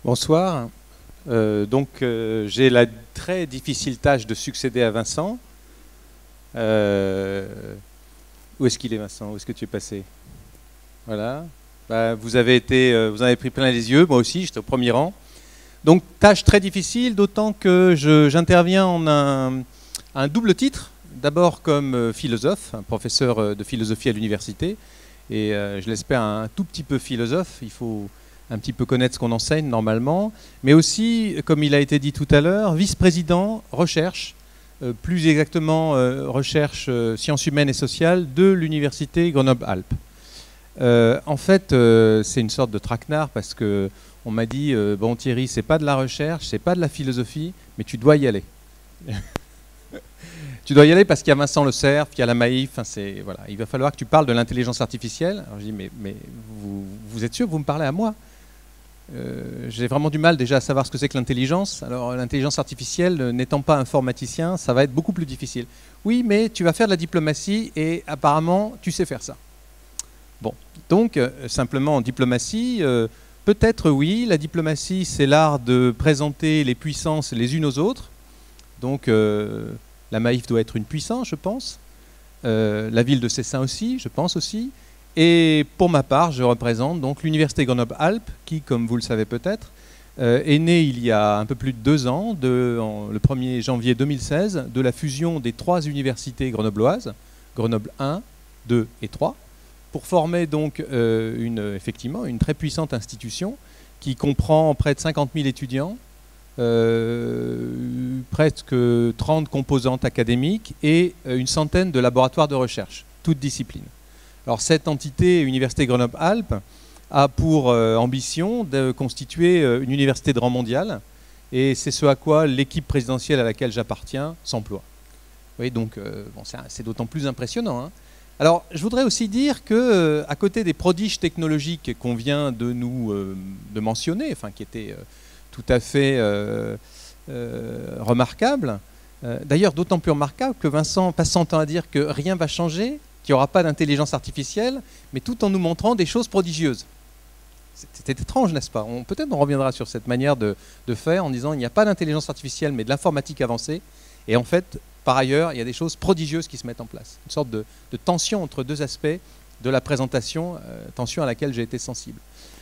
Bonsoir. J'ai la très difficile tâche de succéder à Vincent. Où est-ce qu'il est, Vincent? Où est-ce que tu es passé? Voilà. Bah, vous avez pris plein les yeux, moi aussi, j'étais au premier rang. Donc tâche très difficile, d'autant que j'interviens en un double titre. D'abord comme philosophe, un professeur de philosophie à l'université, et je l'espère un tout petit peu philosophe. Il faut un petit peu connaître ce qu'on enseigne normalement, mais aussi, comme il a été dit tout à l'heure, vice-président recherche, plus exactement recherche sciences humaines et sociales de l'université Grenoble-Alpes. En fait, c'est une sorte de traquenard parce que on m'a dit bon Thierry, c'est pas de la recherche, c'est pas de la philosophie, mais tu dois y aller. Tu dois y aller parce qu'il y a Vincent Le Cerf, il y a la Maïf. Voilà, il va falloir que tu parles de l'intelligence artificielle. Alors je dis mais vous êtes sûr que vous me parlez à moi? J'ai vraiment du mal déjà à savoir ce que c'est que l'intelligence. Alors l'intelligence artificielle, n'étant pas informaticien, ça va être beaucoup plus difficile. Oui, mais tu vas faire de la diplomatie et apparemment tu sais faire ça. Bon, donc simplement en diplomatie, peut-être oui, la diplomatie c'est l'art de présenter les puissances les unes aux autres. Donc la Maïf doit être une puissance, je pense. La ville de Cessin aussi, je pense aussi. Et pour ma part, je représente donc l'université Grenoble-Alpes, qui, comme vous le savez peut-être, est née il y a un peu plus de 2 ans, le 1er janvier 2016, de la fusion des 3 universités grenobloises, Grenoble 1, 2 et 3, pour former donc effectivement une très puissante institution qui comprend près de 50 000 étudiants, presque 30 composantes académiques et une centaine de laboratoires de recherche, toutes disciplines. Alors cette entité, Université Grenoble-Alpes, a pour ambition de constituer une université de rang mondial, et c'est ce à quoi l'équipe présidentielle à laquelle j'appartiens s'emploie. Oui, donc bon, c'est d'autant plus impressionnant, hein. Alors je voudrais aussi dire que à côté des prodiges technologiques qu'on vient de de mentionner, enfin qui étaient tout à fait remarquables, d'ailleurs d'autant plus remarquable que Vincent passe son temps à dire que rien ne va changer, qu'il n'y aura pas d'intelligence artificielle, mais tout en nous montrant des choses prodigieuses. C'était étrange, n'est-ce pas? Peut-être on reviendra sur cette manière de faire en disant il n'y a pas d'intelligence artificielle, mais de l'informatique avancée. Et en fait, par ailleurs, il y a des choses prodigieuses qui se mettent en place. Une sorte de tension entre deux aspects de la présentation, tension à laquelle j'ai été sensible.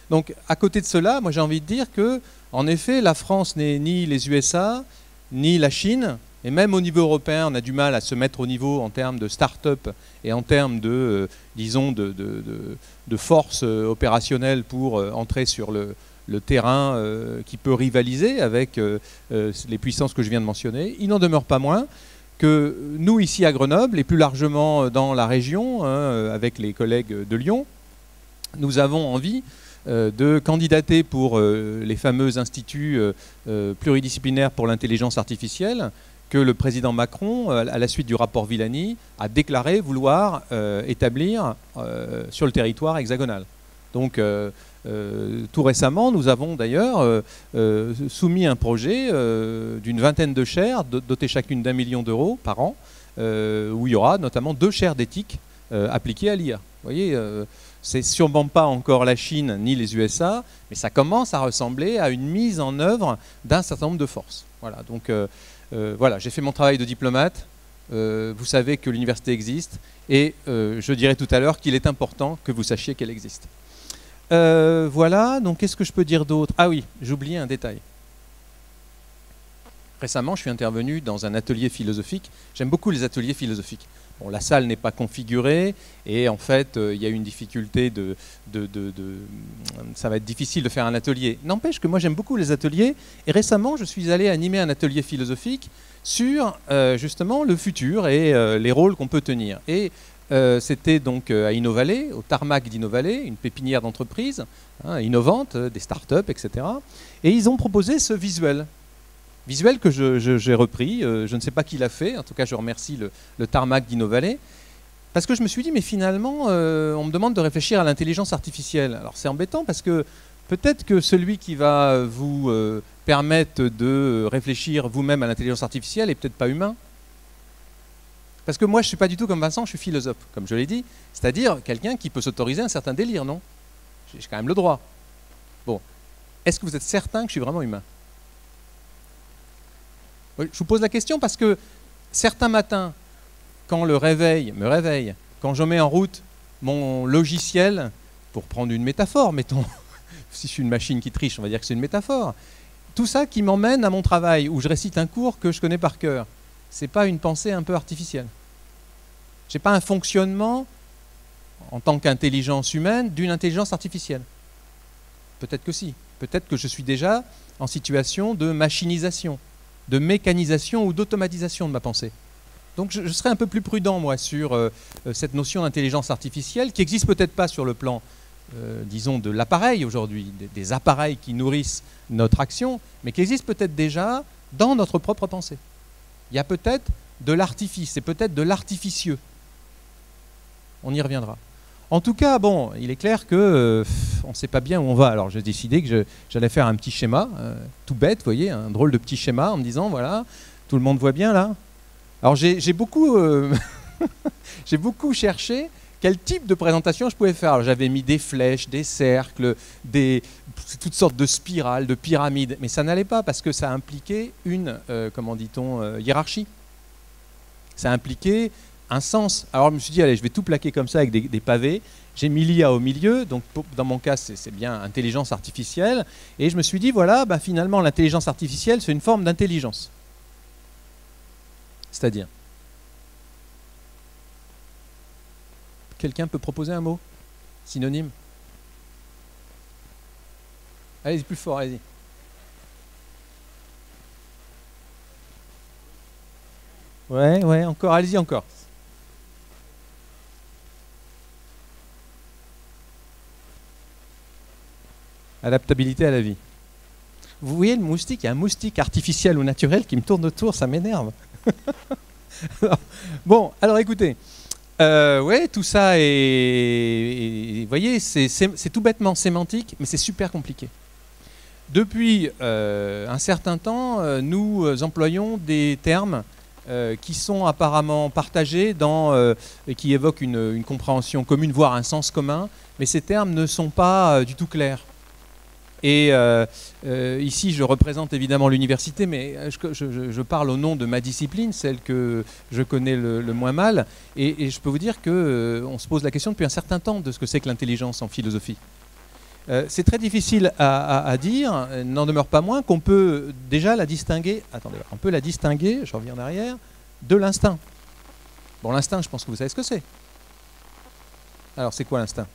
Donc, à côté de cela, moi j'ai envie de dire que, en effet, la France n'est ni les USA, ni la Chine. Et même au niveau européen, on a du mal à se mettre au niveau en termes de start-up et en termes de, disons, de force opérationnelle pour entrer sur le terrain qui peut rivaliser avec les puissances que je viens de mentionner. Il n'en demeure pas moins que nous, ici à Grenoble, et plus largement dans la région, avec les collègues de Lyon, nous avons envie de candidater pour les fameux instituts pluridisciplinaires pour l'intelligence artificielle, que le président Macron, à la suite du rapport Villani, a déclaré vouloir établir sur le territoire hexagonal. Donc tout récemment, nous avons d'ailleurs soumis un projet d'une vingtaine de chaires, dotées chacune d'1 million d'euros par an, où il y aura notamment 2 chaires d'éthique appliquées à l'IA. Vous voyez, c'est sûrement pas encore la Chine ni les USA, mais ça commence à ressembler à une mise en œuvre d'un certain nombre de forces. Voilà, donc voilà, j'ai fait mon travail de diplomate. Vous savez que l'université existe et je dirai tout à l'heure qu'il est important que vous sachiez qu'elle existe. Voilà, donc qu'est-ce que je peux dire d'autre? Ah oui, j'oubliais un détail. Récemment, je suis intervenu dans un atelier philosophique. J'aime beaucoup les ateliers philosophiques. Bon, la salle n'est pas configurée et en fait, il y a une difficulté ça va être difficile de faire un atelier. N'empêche que moi, j'aime beaucoup les ateliers et récemment, je suis allé animer un atelier philosophique sur justement le futur et les rôles qu'on peut tenir. Et c'était donc à Innovalley, au tarmac d'Innovalley, une pépinière d'entreprise innovante, des startups, etc. Et ils ont proposé ce visuel que j'ai repris. Je ne sais pas qui l'a fait, en tout cas je remercie le tarmac d'Innovalley, parce que je me suis dit, mais finalement, on me demande de réfléchir à l'intelligence artificielle. Alors c'est embêtant parce que peut-être que celui qui va vous permettre de réfléchir vous-même à l'intelligence artificielle est peut-être pas humain. Parce que moi, je ne suis pas du tout comme Vincent, je suis philosophe, comme je l'ai dit, c'est-à-dire quelqu'un qui peut s'autoriser un certain délire, non? J'ai quand même le droit. Bon. est-ce que vous êtes certain que je suis vraiment humain? Je vous pose la question parce que certains matins, quand le réveil me réveille, quand je mets en route mon logiciel, pour prendre une métaphore, mettons, si je suis une machine qui triche, on va dire que c'est une métaphore, tout ça qui m'emmène à mon travail, où je récite un cours que je connais par cœur, c'est pas une pensée un peu artificielle? J'ai pas un fonctionnement, en tant qu'intelligence humaine, d'une intelligence artificielle? Peut-être que si. Peut-être que je suis déjà en situation de machinisation, de mécanisation ou d'automatisation de ma pensée. Donc je serais un peu plus prudent, moi, sur cette notion d'intelligence artificielle, qui n'existe peut-être pas sur le plan, disons, de l'appareil aujourd'hui, des appareils qui nourrissent notre action, mais qui existe peut-être déjà dans notre propre pensée. Il y a peut-être de l'artifice, c'est peut-être de l'artificieux. On y reviendra. En tout cas, bon, il est clair que on ne sait pas bien où on va. Alors j'ai décidé que j'allais faire un petit schéma, tout bête, vous voyez, un drôle de petit schéma, en me disant, voilà, tout le monde voit bien là. Alors j'ai beaucoup, j'ai beaucoup cherché quel type de présentation je pouvais faire. J'avais mis des flèches, des cercles, toutes sortes de spirales, de pyramides, mais ça n'allait pas parce que ça impliquait une, comment dit-on, hiérarchie. Ça impliquait un sens. Alors je me suis dit, allez, je vais tout plaquer comme ça avec des pavés. J'ai mis l'IA au milieu, donc dans mon cas, c'est bien intelligence artificielle. Et je me suis dit, voilà, bah, finalement, l'intelligence artificielle, c'est une forme d'intelligence. C'est-à-dire, quelqu'un peut proposer un mot synonyme? Allez-y, plus fort, allez-y. Ouais, encore, allez-y encore. Adaptabilité à la vie. Vous voyez le moustique, il y a un moustique artificiel ou naturel qui me tourne autour, ça m'énerve. Bon, alors écoutez, ouais, tout ça est, vous voyez, c'est tout bêtement sémantique, mais c'est super compliqué. Depuis un certain temps, nous employons des termes qui sont apparemment partagés et qui évoquent une compréhension commune, voire un sens commun, mais ces termes ne sont pas du tout clairs. Et ici, je représente évidemment l'université, mais je parle au nom de ma discipline, celle que je connais le moins mal. Et je peux vous dire qu'on se pose la question depuis un certain temps de ce que c'est que l'intelligence en philosophie. C'est très difficile à dire, n'en demeure pas moins qu'on peut déjà la distinguer, attendez, on peut la distinguer, je reviens en arrière, de l'instinct. Bon, l'instinct, je pense que vous savez ce que c'est. Alors, c'est quoi l'instinct?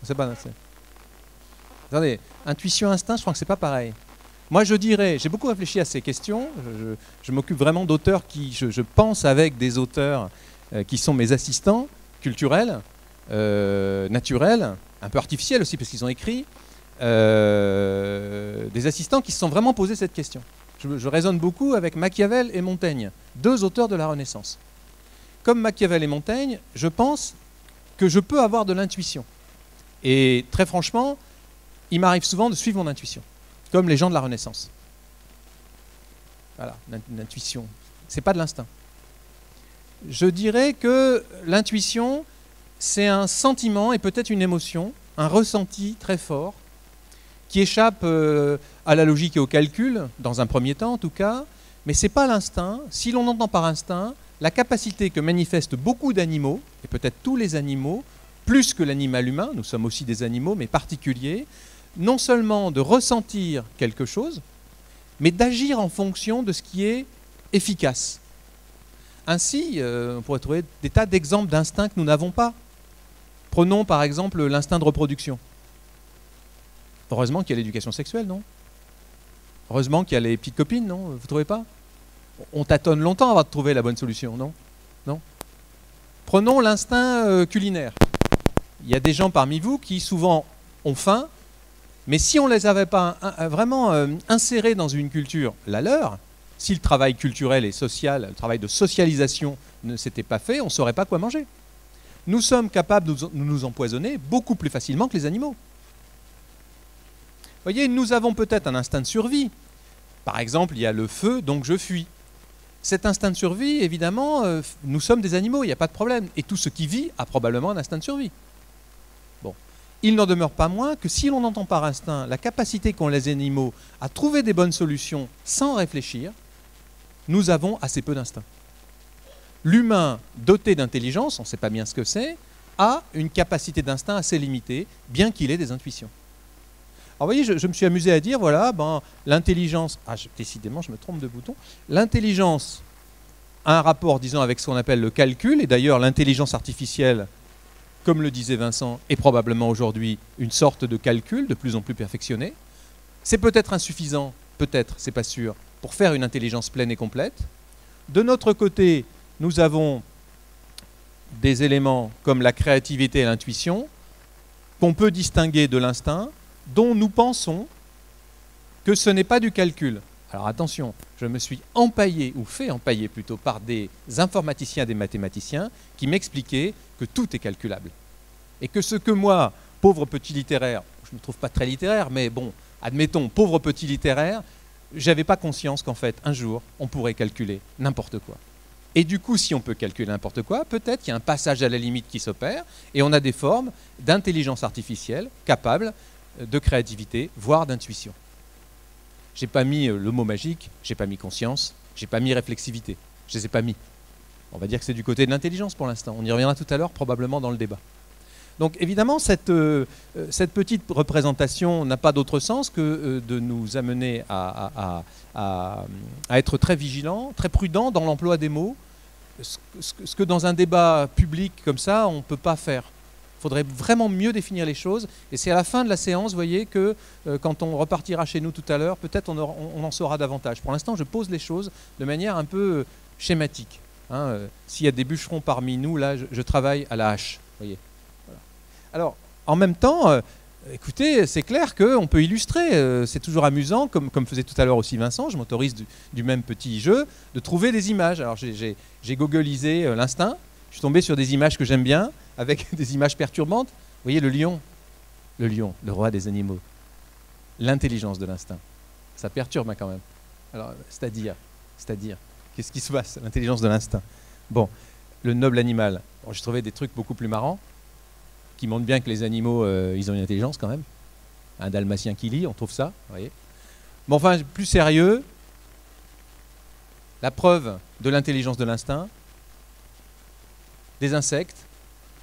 C'est pas l'instinct. Attendez, intuition, instinct, je crois que c'est pas pareil. Moi, je dirais, j'ai beaucoup réfléchi à ces questions, je m'occupe vraiment d'auteurs qui, je pense avec des auteurs qui sont mes assistants culturels, naturels, un peu artificiels aussi parce qu'ils ont écrit, des assistants qui se sont vraiment posés cette question. Je raisonne beaucoup avec Machiavel et Montaigne, deux auteurs de la Renaissance. Comme Machiavel et Montaigne, je pense que je peux avoir de l'intuition. Et très franchement, il m'arrive souvent de suivre mon intuition, comme les gens de la Renaissance. Voilà, l'intuition, c'est pas de l'instinct. Je dirais que l'intuition, c'est un sentiment et peut-être une émotion, un ressenti très fort, qui échappe à la logique et au calcul, dans un premier temps en tout cas, mais ce n'est pas l'instinct. Si l'on entend par instinct, la capacité que manifestent beaucoup d'animaux, et peut-être tous les animaux, plus que l'animal humain, nous sommes aussi des animaux, mais particuliers, non seulement de ressentir quelque chose, mais d'agir en fonction de ce qui est efficace. Ainsi, on pourrait trouver des tas d'exemples d'instincts que nous n'avons pas. Prenons par exemple l'instinct de reproduction. Heureusement qu'il y a l'éducation sexuelle, non? Heureusement qu'il y a les petites copines, non? Vous ne trouvez pas? On tâtonne longtemps avant de trouver la bonne solution, non? Non? Prenons l'instinct culinaire. Il y a des gens parmi vous qui souvent ont faim, mais si on ne les avait pas vraiment insérés dans une culture, la leur, si le travail culturel et social, le travail de socialisation ne s'était pas fait, on ne saurait pas quoi manger. Nous sommes capables de nous empoisonner beaucoup plus facilement que les animaux. Vous voyez, nous avons peut-être un instinct de survie. Par exemple, il y a le feu, donc je fuis. Cet instinct de survie, évidemment, nous sommes des animaux, il n'y a pas de problème. Et tout ce qui vit a probablement un instinct de survie. Bon. il n'en demeure pas moins que si l'on entend par instinct la capacité qu'ont les animaux à trouver des bonnes solutions sans réfléchir, nous avons assez peu d'instinct. L'humain doté d'intelligence, on ne sait pas bien ce que c'est, a une capacité d'instinct assez limitée, bien qu'il ait des intuitions. Alors vous voyez, je me suis amusé à dire, voilà, l'intelligence, décidément je me trompe de bouton, l'intelligence a un rapport, disons, avec ce qu'on appelle le calcul, et d'ailleurs l'intelligence artificielle, comme le disait Vincent, est probablement aujourd'hui une sorte de calcul de plus en plus perfectionné. C'est peut-être insuffisant, peut-être, c'est pas sûr, pour faire une intelligence pleine et complète. De notre côté, nous avons des éléments comme la créativité et l'intuition qu'on peut distinguer de l'instinct, dont nous pensons que ce n'est pas du calcul. Alors attention, je me suis empaillé, ou fait empailler plutôt, par des informaticiens et des mathématiciens qui m'expliquaient que tout est calculable. Et que ce que moi, pauvre petit littéraire, je ne me trouve pas très littéraire, mais bon, admettons, pauvre petit littéraire, j'avais pas conscience qu'en fait, un jour, on pourrait calculer n'importe quoi. Et du coup, si on peut calculer n'importe quoi, peut-être qu'il y a un passage à la limite qui s'opère, et on a des formes d'intelligence artificielle capables de créativité, voire d'intuition. J'ai pas mis le mot magique, j'ai pas mis conscience, j'ai pas mis réflexivité. Je les ai pas mis. On va dire que c'est du côté de l'intelligence pour l'instant. On y reviendra tout à l'heure, probablement dans le débat. Donc évidemment, cette petite représentation n'a pas d'autre sens que de nous amener à être très vigilants, très prudents dans l'emploi des mots, ce que dans un débat public comme ça, on ne peut pas faire. Il faudrait vraiment mieux définir les choses. Et c'est à la fin de la séance, vous voyez, que quand on repartira chez nous tout à l'heure, peut-être on en saura davantage. Pour l'instant, je pose les choses de manière un peu schématique. Hein. S'il y a des bûcherons parmi nous, là, je travaille à la hache. Voyez. Voilà. Alors, en même temps, écoutez, c'est clair qu'on peut illustrer. C'est toujours amusant, comme faisait tout à l'heure aussi Vincent, je m'autorise du même petit jeu, de trouver des images. Alors, j'ai googlisé l'instinct. Je suis tombé sur des images que j'aime bien, avec des images perturbantes. Vous voyez le lion, le roi des animaux. L'intelligence de l'instinct. Ça perturbe quand même. Alors, c'est-à-dire, qu'est-ce qui se passe, l'intelligence de l'instinct? Bon, le noble animal. Bon, j'ai trouvé des trucs beaucoup plus marrants, qui montrent bien que les animaux, ils ont une intelligence quand même. Un dalmatien qui lit, on trouve ça, vous voyez. Bon, enfin, plus sérieux, la preuve de l'intelligence de l'instinct, des insectes,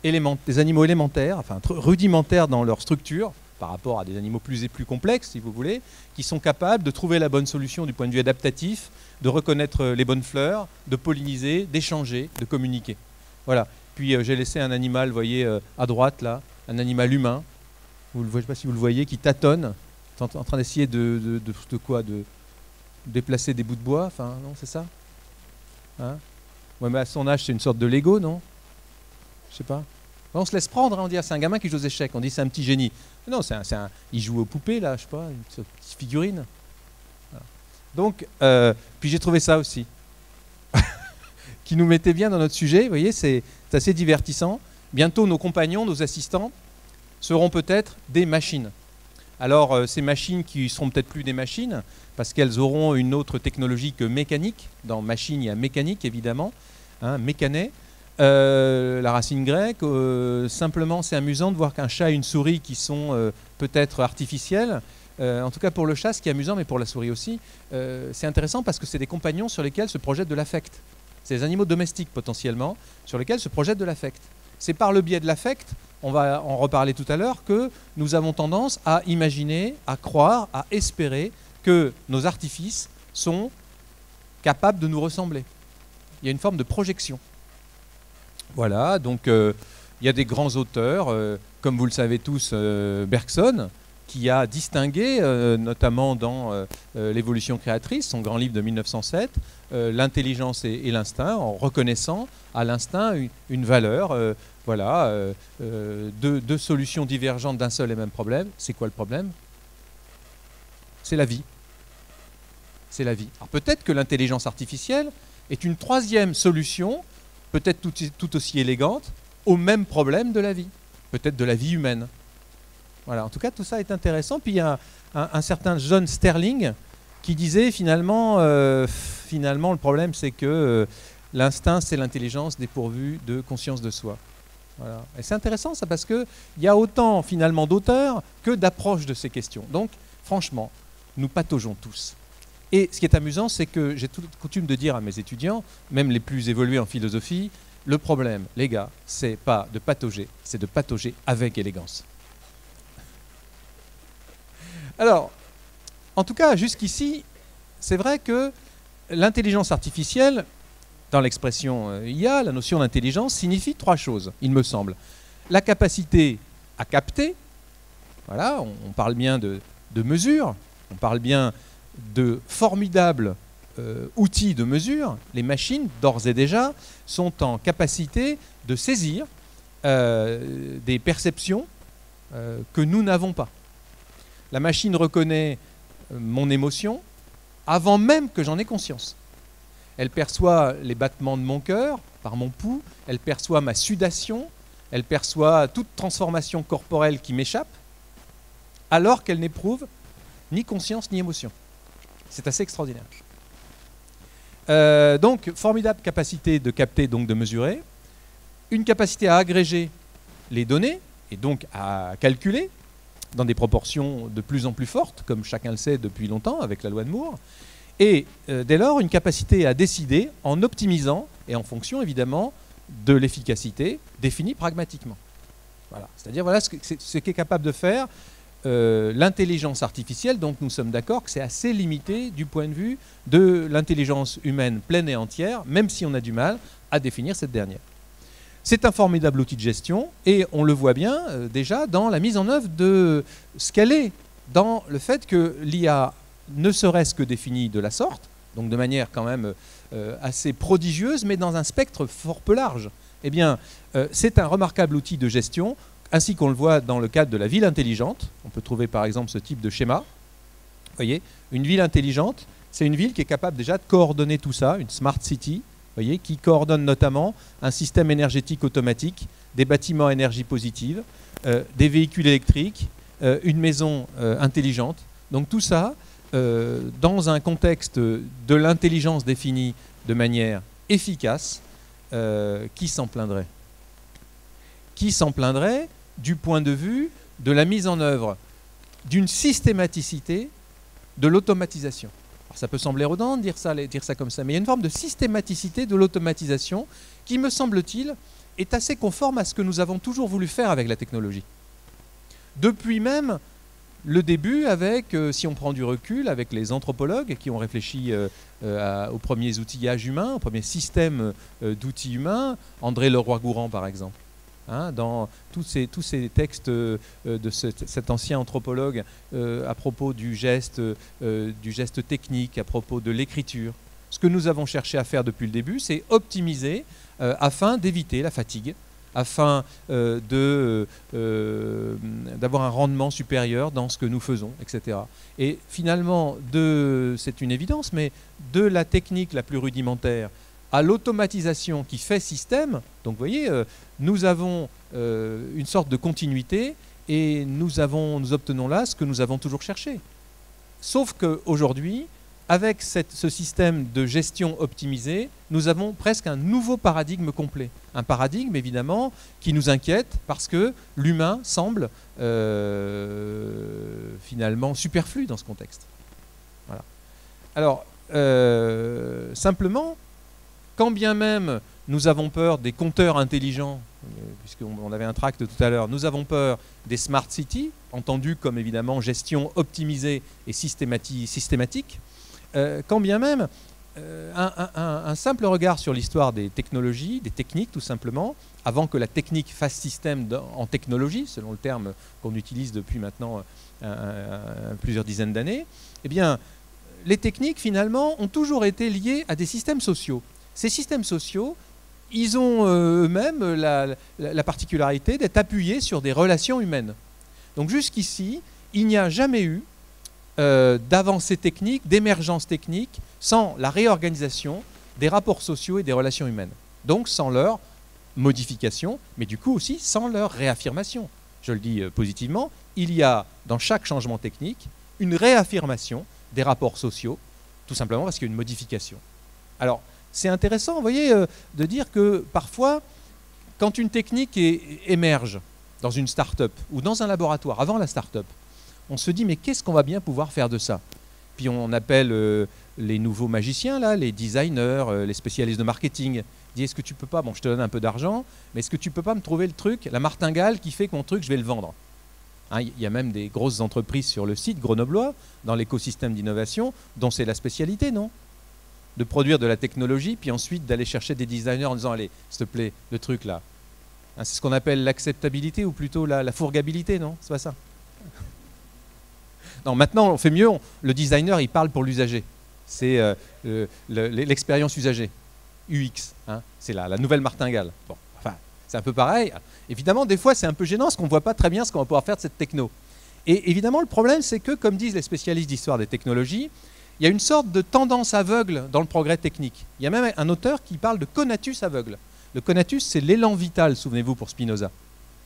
des animaux élémentaires, enfin rudimentaires dans leur structure, par rapport à des animaux plus et plus complexes, si vous voulez, qui sont capables de trouver la bonne solution du point de vue adaptatif, de reconnaître les bonnes fleurs, de polliniser, d'échanger, de communiquer. Voilà. Puis j'ai laissé un animal, vous voyez, à droite, là, un animal humain, je ne sais pas si vous le voyez, qui tâtonne, en train d'essayer de déplacer des bouts de bois, enfin, non, c'est ça, hein? Ouais, mais à son âge, c'est une sorte de Lego, non? Je sais pas. On se laisse prendre, hein, on dit c'est un gamin qui joue aux échecs, on dit c'est un petit génie. Non, il joue aux poupées, là, je sais pas, une petite figurine. Voilà. Donc, puis j'ai trouvé ça aussi, qui nous mettait bien dans notre sujet, vous voyez, c'est assez divertissant. Bientôt, nos compagnons, nos assistants, seront peut-être des machines. Alors, ces machines qui seront peut-être plus des machines, parce qu'elles auront une autre technologie que mécanique. Dans machine, il y a mécanique, évidemment, hein, mécané. La racine grecque, simplement c'est amusant de voir qu'un chat et une souris qui sont peut-être artificielles, en tout cas pour le chat ce qui est amusant, mais pour la souris aussi, c'est intéressant parce que c'est des compagnons sur lesquels se projette de l'affect. C'est des animaux domestiques potentiellement sur lesquels se projette de l'affect. C'est par le biais de l'affect, on va en reparler tout à l'heure, que nous avons tendance à imaginer, à croire, à espérer que nos artifices sont capables de nous ressembler. Il y a une forme de projection. Voilà, donc il y a des grands auteurs, comme vous le savez tous, Bergson, qui a distingué, notamment dans L'évolution créatrice, son grand livre de 1907, l'intelligence et l'instinct, en reconnaissant à l'instinct une valeur, voilà, deux solutions divergentes d'un seul et même problème. C'est quoi le problème? C'est la vie. C'est la vie. Alors peut-être que l'intelligence artificielle est une troisième solution, peut-être tout aussi élégante, au même problème de la vie, peut-être de la vie humaine. Voilà, en tout cas, tout ça est intéressant. Puis il y a un certain John Sterling qui disait finalement le problème c'est que l'instinct c'est l'intelligence dépourvue de conscience de soi. Voilà. Et c'est intéressant ça parce qu'il y a autant finalement d'auteurs que d'approches de ces questions. Donc franchement, nous pataugeons tous. Et ce qui est amusant, c'est que j'ai toute coutume de dire à mes étudiants, même les plus évolués en philosophie, le problème, les gars, c'est pas de patauger, c'est de patauger avec élégance. Alors, en tout cas, jusqu'ici, c'est vrai que l'intelligence artificielle, dans l'expression IA, la notion d'intelligence signifie trois choses, il me semble. La capacité à capter, voilà, on parle bien de mesure, on parle bien de formidables outils de mesure. Les machines, d'ores et déjà, sont en capacité de saisir des perceptions que nous n'avons pas. La machine reconnaît mon émotion avant même que j'en ai conscience. Elle perçoit les battements de mon cœur par mon pouls, elle perçoit ma sudation, elle perçoit toute transformation corporelle qui m'échappe, alors qu'elle n'éprouve ni conscience ni émotion. C'est assez extraordinaire. Donc, formidable capacité de capter, donc de mesurer, une capacité à agréger les données, et donc à calculer, dans des proportions de plus en plus fortes, comme chacun le sait depuis longtemps avec la loi de Moore, et dès lors une capacité à décider en optimisant et en fonction évidemment de l'efficacité définie pragmatiquement. Voilà. C'est-à-dire voilà ce qu'est capable de faire l'intelligence artificielle. Donc nous sommes d'accord que c'est assez limité du point de vue de l'intelligence humaine pleine et entière, même si on a du mal à définir cette dernière. C'est un formidable outil de gestion et on le voit bien déjà dans la mise en œuvre de ce qu'elle est, dans le fait que l'IA ne serait-ce que définie de la sorte, donc de manière quand même assez prodigieuse, mais dans un spectre fort peu large. Eh bien, c'est un remarquable outil de gestion, ainsi qu'on le voit dans le cadre de la ville intelligente. On peut trouver par exemple ce type de schéma. Vous voyez, une ville intelligente, c'est une ville qui est capable déjà de coordonner tout ça, une smart city, vous voyez, qui coordonne notamment un système énergétique automatique, des bâtiments à énergie positive, des véhicules électriques, une maison intelligente. Donc tout ça, dans un contexte de l'intelligence définie de manière efficace, qui s'en plaindrait? Qui s'en plaindrait du point de vue de la mise en œuvre d'une systématicité de l'automatisation? Alors ça peut sembler redondant de dire ça comme ça, mais il y a une forme de systématicité de l'automatisation qui, me semble-t-il, est assez conforme à ce que nous avons toujours voulu faire avec la technologie. Depuis même le début avec, si on prend du recul, avec les anthropologues qui ont réfléchi aux premiers outillages humains, aux premiers systèmes d'outils humains, André Leroi-Gourhan par exemple. Hein, dans tous ces textes de cet ancien anthropologue à propos du geste technique, à propos de l'écriture. Ce que nous avons cherché à faire depuis le début, c'est optimiser afin d'éviter la fatigue, afin d'avoir un rendement supérieur dans ce que nous faisons, etc. Et finalement, c'est une évidence, mais de la technique la plus rudimentaire à l'automatisation qui fait système, donc vous voyez, nous avons une sorte de continuité et nous obtenons là ce que nous avons toujours cherché. Sauf qu'aujourd'hui, avec ce système de gestion optimisée, nous avons presque un nouveau paradigme complet. Un paradigme, évidemment, qui nous inquiète parce que l'humain semble finalement superflu dans ce contexte. Voilà. Alors, simplement, quand bien même nous avons peur des compteurs intelligents, puisqu'on avait un tract tout à l'heure, nous avons peur des smart cities, entendu comme évidemment gestion optimisée et systématique, quand bien même un simple regard sur l'histoire des technologies, des techniques tout simplement, avant que la technique fasse système en technologie, selon le terme qu'on utilise depuis maintenant plusieurs dizaines d'années, eh bien, les techniques finalement ont toujours été liées à des systèmes sociaux. Ces systèmes sociaux, ils ont eux-mêmes la particularité d'être appuyés sur des relations humaines. Donc jusqu'ici, il n'y a jamais eu d'avancée technique, d'émergence technique, sans la réorganisation des rapports sociaux et des relations humaines. Donc sans leur modification, mais du coup aussi sans leur réaffirmation. Je le dis positivement, il y a dans chaque changement technique une réaffirmation des rapports sociaux, tout simplement parce qu'il y a une modification. Alors, c'est intéressant, vous voyez, de dire que parfois, quand une technique émerge dans une start-up ou dans un laboratoire, avant la start-up, on se dit mais qu'est-ce qu'on va bien pouvoir faire de ça? Puis on appelle les nouveaux magiciens, là, les designers, les spécialistes de marketing. Ils disent est-ce que tu peux pas, bon je te donne un peu d'argent, mais est-ce que tu peux pas me trouver le truc, la martingale qui fait que mon truc je vais le vendre? Hein, il y a même des grosses entreprises sur le site grenoblois, dans l'écosystème d'innovation, dont c'est la spécialité, non? De produire de la technologie, puis ensuite d'aller chercher des designers en disant allez, s'il te plaît, le truc là. Hein, c'est ce qu'on appelle l'acceptabilité ou plutôt la fourgabilité, non? C'est pas ça? Non, maintenant on fait mieux, le designer il parle pour l'usager. C'est l'expérience usagée, UX, hein, c'est la nouvelle martingale. Bon, enfin, c'est un peu pareil. Évidemment, des fois c'est un peu gênant parce qu'on ne voit pas très bien ce qu'on va pouvoir faire de cette techno. Et évidemment, le problème c'est que, comme disent les spécialistes d'histoire des technologies, il y a une sorte de tendance aveugle dans le progrès technique. Il y a même un auteur qui parle de conatus aveugle. Le conatus, c'est l'élan vital, souvenez-vous, pour Spinoza.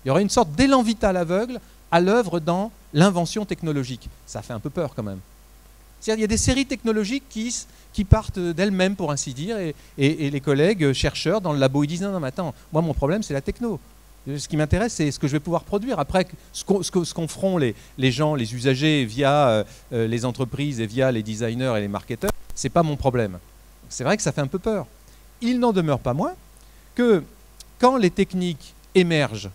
Il y aurait une sorte d'élan vital aveugle à l'œuvre dans l'invention technologique. Ça fait un peu peur quand même. C'est-à-dire, il y a des séries technologiques qui partent d'elles-mêmes, pour ainsi dire, et les collègues chercheurs dans le labo, ils disent non, mais attends, moi mon problème c'est la techno. Ce qui m'intéresse, c'est ce que je vais pouvoir produire. Après, ce qu'en feront les gens, les usagers, via les entreprises et via les designers et les marketeurs, c'est pas mon problème. C'est vrai que ça fait un peu peur. Il n'en demeure pas moins que quand les techniques émergent,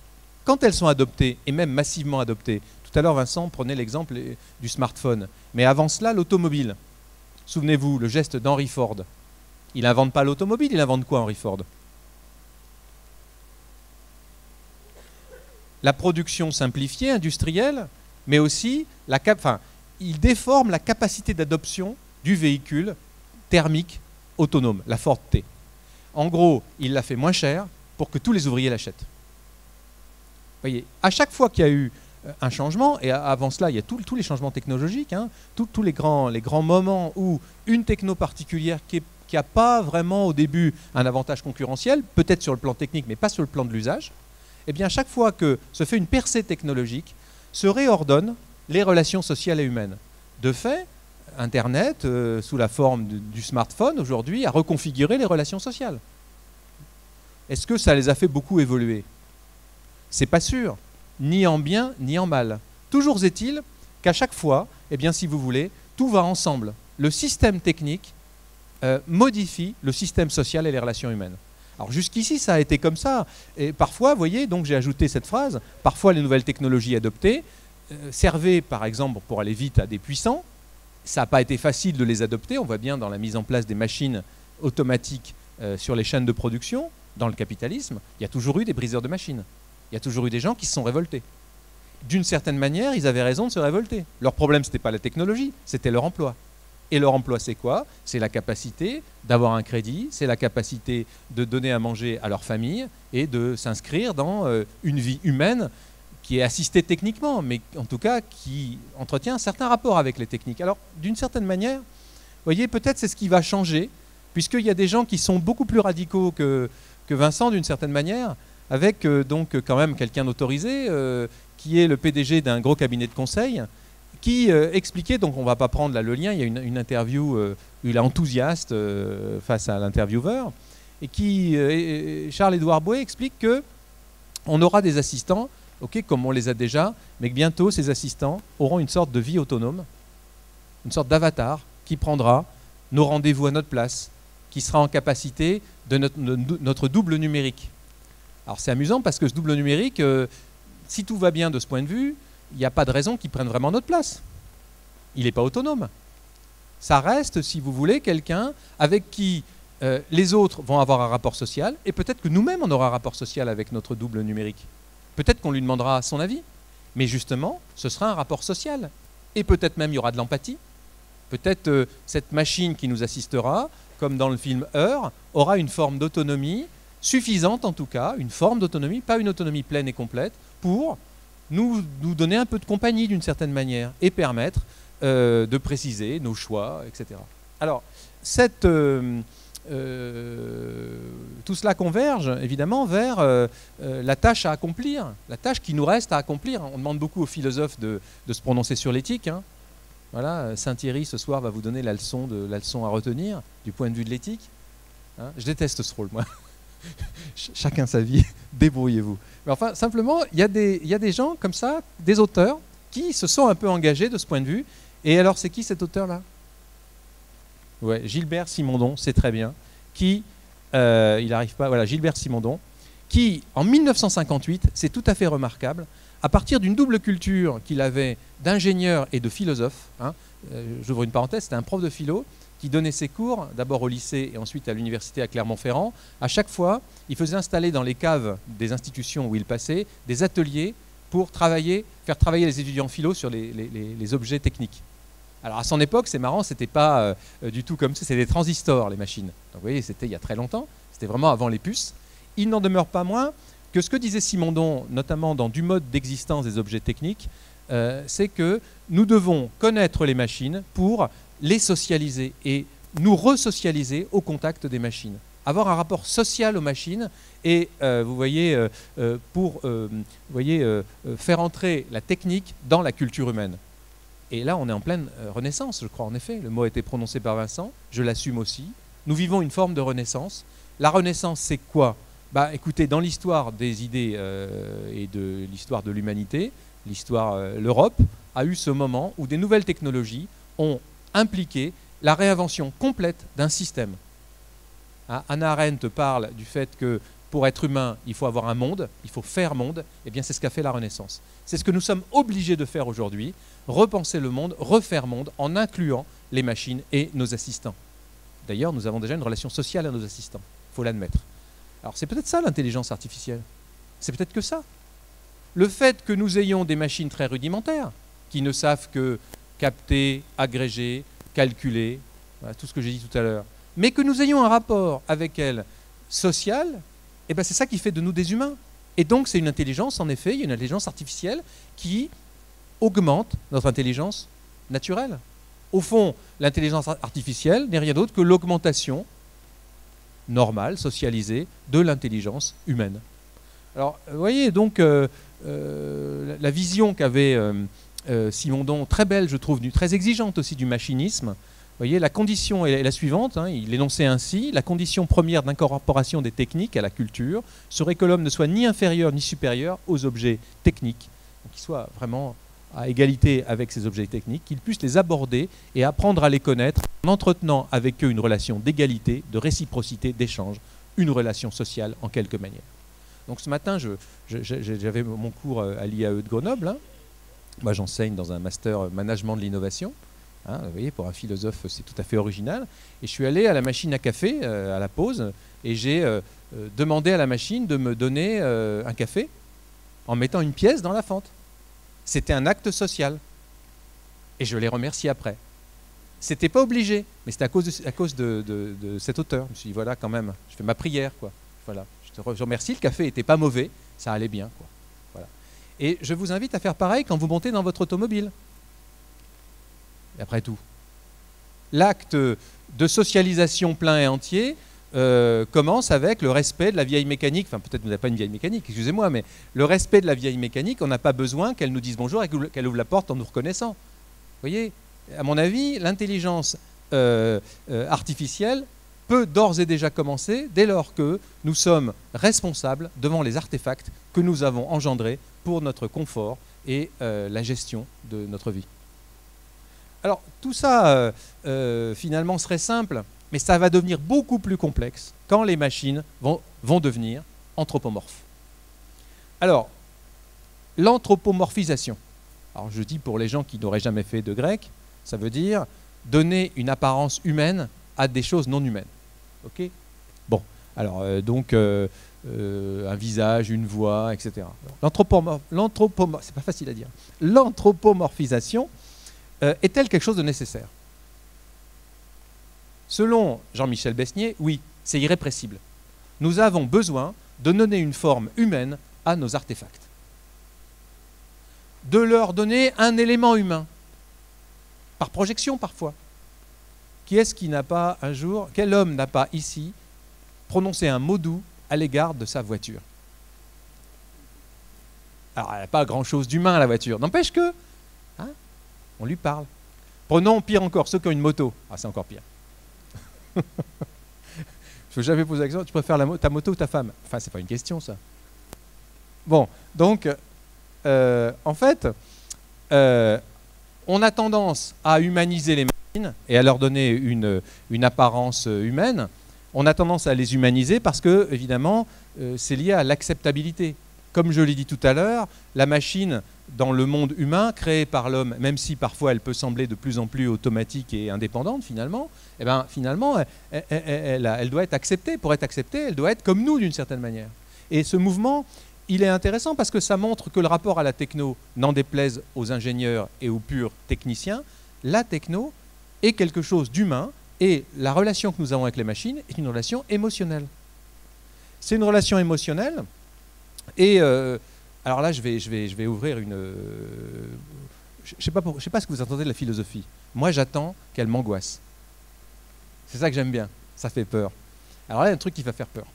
quand elles sont adoptées, et même massivement adoptées, tout à l'heure Vincent prenait l'exemple du smartphone, mais avant cela l'automobile. Souvenez-vous, le geste d'Henry Ford. Il n'invente pas l'automobile, il invente quoi Henry Ford? La production simplifiée, industrielle, mais aussi il déforme la capacité d'adoption du véhicule thermique autonome, la Ford T. En gros, il l'a fait moins cher pour que tous les ouvriers l'achètent. Vous voyez, à chaque fois qu'il y a eu un changement, et avant cela, il y a tous les changements technologiques, hein, tous les grands moments où une techno particulière qui n'a pas vraiment au début un avantage concurrentiel, peut-être sur le plan technique, mais pas sur le plan de l'usage, eh bien, chaque fois que se fait une percée technologique, se réordonnent les relations sociales et humaines. De fait, Internet, sous la forme du smartphone, aujourd'hui, a reconfiguré les relations sociales. Est-ce que ça les a fait beaucoup évoluer? C'est pas sûr, ni en bien, ni en mal. Toujours est-il qu'à chaque fois, eh bien, si vous voulez, tout va ensemble. Le système technique modifie le système social et les relations humaines. Alors jusqu'ici, ça a été comme ça. Et parfois, vous voyez, donc j'ai ajouté cette phrase, parfois les nouvelles technologies adoptées servaient, par exemple, pour aller vite à des puissants. Ça n'a pas été facile de les adopter. On voit bien dans la mise en place des machines automatiques sur les chaînes de production, dans le capitalisme, il y a toujours eu des briseurs de machines. Il y a toujours eu des gens qui se sont révoltés. D'une certaine manière, ils avaient raison de se révolter. Leur problème, ce n'était pas la technologie, c'était leur emploi. Et leur emploi, c'est quoi? C'est la capacité d'avoir un crédit, c'est la capacité de donner à manger à leur famille et de s'inscrire dans une vie humaine qui est assistée techniquement, mais en tout cas qui entretient un certain rapport avec les techniques. Alors, d'une certaine manière, vous voyez, peut-être c'est ce qui va changer, puisqu'il y a des gens qui sont beaucoup plus radicaux que Vincent, d'une certaine manière, avec donc quand même quelqu'un d'autorisé, qui est le PDG d'un gros cabinet de conseil, qui expliquait, donc on ne va pas prendre là le lien, il y a une interview où il est enthousiaste face à l'intervieweur, et qui, Charles-Édouard Bouet, explique qu'on aura des assistants, okay, comme on les a déjà, mais que bientôt ces assistants auront une sorte de vie autonome, une sorte d'avatar qui prendra nos rendez-vous à notre place, qui sera en capacité de notre double numérique. Alors c'est amusant parce que ce double numérique, si tout va bien de ce point de vue, il n'y a pas de raison qu'il prenne vraiment notre place. Il n'est pas autonome. Ça reste, si vous voulez, quelqu'un avec qui les autres vont avoir un rapport social, et peut-être que nous-mêmes on aura un rapport social avec notre double numérique. Peut-être qu'on lui demandera son avis, mais justement, ce sera un rapport social. Et peut-être même il y aura de l'empathie. Peut-être cette machine qui nous assistera, comme dans le film Heure, aura une forme d'autonomie, suffisante en tout cas, une forme d'autonomie, pas une autonomie pleine et complète, pour nous donner un peu de compagnie d'une certaine manière et permettre de préciser nos choix, etc. Alors, tout cela converge évidemment vers la tâche à accomplir, la tâche qui nous reste à accomplir. On demande beaucoup aux philosophes de se prononcer sur l'éthique. Hein. Voilà, Saint-Thierry ce soir va vous donner la leçon à retenir du point de vue de l'éthique. Hein. Je déteste ce rôle, moi. Chacun sa vie, débrouillez-vous. Mais enfin, simplement, il y a des gens comme ça, des auteurs, qui se sont un peu engagés de ce point de vue. Et alors, c'est qui cet auteur-là? Ouais, Gilbert Simondon, c'est très bien. Qui, il n'arrive pas, voilà, Gilbert Simondon, qui, en 1958, c'est tout à fait remarquable, à partir d'une double culture qu'il avait d'ingénieur et de philosophe, hein, j'ouvre une parenthèse, c'était un prof de philo qui donnait ses cours, d'abord au lycée et ensuite à l'université à Clermont-Ferrand. À chaque fois, il faisait installer dans les caves des institutions où il passait des ateliers pour faire travailler les étudiants philo sur les objets techniques. Alors à son époque, c'est marrant, c'était pas du tout comme ça, c'était des transistors, les machines. Donc vous voyez, c'était il y a très longtemps, c'était vraiment avant les puces. Il n'en demeure pas moins que ce que disait Simondon, notamment dans Du mode d'existence des objets techniques, c'est que nous devons connaître les machines pour les socialiser et nous resocialiser au contact des machines. Avoir un rapport social aux machines et, vous voyez, faire entrer la technique dans la culture humaine. Et là, on est en pleine renaissance, je crois, en effet. Le mot a été prononcé par Vincent, je l'assume aussi. Nous vivons une forme de renaissance. La renaissance, c'est quoi? Bah, écoutez, dans l'histoire des idées et de l'histoire de l'humanité, l'Europe a eu ce moment où des nouvelles technologies ont impliqué la réinvention complète d'un système. Hein, Hannah Arendt parle du fait que pour être humain, il faut avoir un monde, il faut faire monde. Eh bien, c'est ce qu'a fait la Renaissance. C'est ce que nous sommes obligés de faire aujourd'hui, repenser le monde, refaire monde, en incluant les machines et nos assistants. D'ailleurs, nous avons déjà une relation sociale à nos assistants, il faut l'admettre. Alors, c'est peut-être ça l'intelligence artificielle. C'est peut-être que ça. Le fait que nous ayons des machines très rudimentaires, qui ne savent que capter, agréger, calculer, voilà, tout ce que j'ai dit tout à l'heure, mais que nous ayons un rapport avec elles social, eh ben c'est ça qui fait de nous des humains. Et donc c'est une intelligence, en effet, il y a une intelligence artificielle qui augmente notre intelligence naturelle. Au fond, l'intelligence artificielle n'est rien d'autre que l'augmentation normale, socialisée, de l'intelligence humaine. Alors, vous voyez, donc, la vision qu'avait Simondon, très belle, je trouve, très exigeante aussi du machinisme. Vous voyez, la condition est la suivante, hein, il énonçait ainsi: la condition première d'incorporation des techniques à la culture serait que l'homme ne soit ni inférieur ni supérieur aux objets techniques, qu'il soit vraiment à égalité avec ces objets techniques, qu'il puisse les aborder et apprendre à les connaître en entretenant avec eux une relation d'égalité, de réciprocité, d'échange, une relation sociale en quelque manière. Donc ce matin, j'avais mon cours à l'IAE de Grenoble. Hein. Moi, j'enseigne dans un master management de l'innovation. Hein, vous voyez, pour un philosophe, c'est tout à fait original. Et je suis allé à la machine à café, à la pause, et j'ai demandé à la machine de me donner un café en mettant une pièce dans la fente. C'était un acte social. Et je l'ai remercié après. C'était pas obligé, mais c'était à cause de cet auteur. Je me suis dit, voilà, quand même, je fais ma prière, quoi. Voilà. Je te remercie, le café n'était pas mauvais, ça allait bien, quoi. Voilà. Et je vous invite à faire pareil quand vous montez dans votre automobile. Et après tout, l'acte de socialisation plein et entier commence avec le respect de la vieille mécanique. Enfin, peut-être que vous n'avez pas une vieille mécanique, excusez-moi, mais le respect de la vieille mécanique, on n'a pas besoin qu'elle nous dise bonjour et qu'elle ouvre la porte en nous reconnaissant. Vous voyez, à mon avis, l'intelligence artificielle peut d'ores et déjà commencer dès lors que nous sommes responsables devant les artefacts que nous avons engendrés pour notre confort et la gestion de notre vie. Alors, tout ça, finalement, serait simple, mais ça va devenir beaucoup plus complexe quand les machines vont devenir anthropomorphes. Alors, l'anthropomorphisation. Alors, je dis pour les gens qui n'auraient jamais fait de grec, ça veut dire donner une apparence humaine à des choses non humaines. Ok ? Bon, alors, un visage, une voix, etc. C'est pas facile à dire. L'anthropomorphisation est-elle quelque chose de nécessaire? Selon Jean-Michel Besnier, oui, c'est irrépressible. Nous avons besoin de donner une forme humaine à nos artefacts. De leur donner un élément humain, par projection parfois. Qui est-ce qui n'a pas un jour, quel homme n'a pas ici prononcé un mot doux à l'égard de sa voiture? Alors, elle n'a pas grand-chose d'humain, la voiture. N'empêche que, hein, on lui parle. Prenons, pire encore, ceux qui ont une moto. Ah, c'est encore pire. Je ne veux jamais poser la question, tu préfères ta moto ou ta femme? Enfin, c'est pas une question, ça. Bon, donc, en fait, on a tendance à humaniser les machines et à leur donner une apparence humaine. On a tendance à les humaniser parce que, évidemment, c'est lié à l'acceptabilité. Comme je l'ai dit tout à l'heure, la machine, dans le monde humain, créée par l'homme, même si parfois elle peut sembler de plus en plus automatique et indépendante, finalement, eh ben, finalement, elle doit être acceptée. Pour être acceptée, elle doit être comme nous, d'une certaine manière. Et ce mouvement, il est intéressant parce que ça montre que le rapport à la techno, n'en déplaise aux ingénieurs et aux purs techniciens, la techno est quelque chose d'humain et la relation que nous avons avec les machines est une relation émotionnelle. C'est une relation émotionnelle et alors là, je vais ouvrir une... je ne sais pas ce que vous entendez de la philosophie. Moi, j'attends qu'elle m'angoisse. C'est ça que j'aime bien. Ça fait peur. Alors là, il y a un truc qui va faire peur.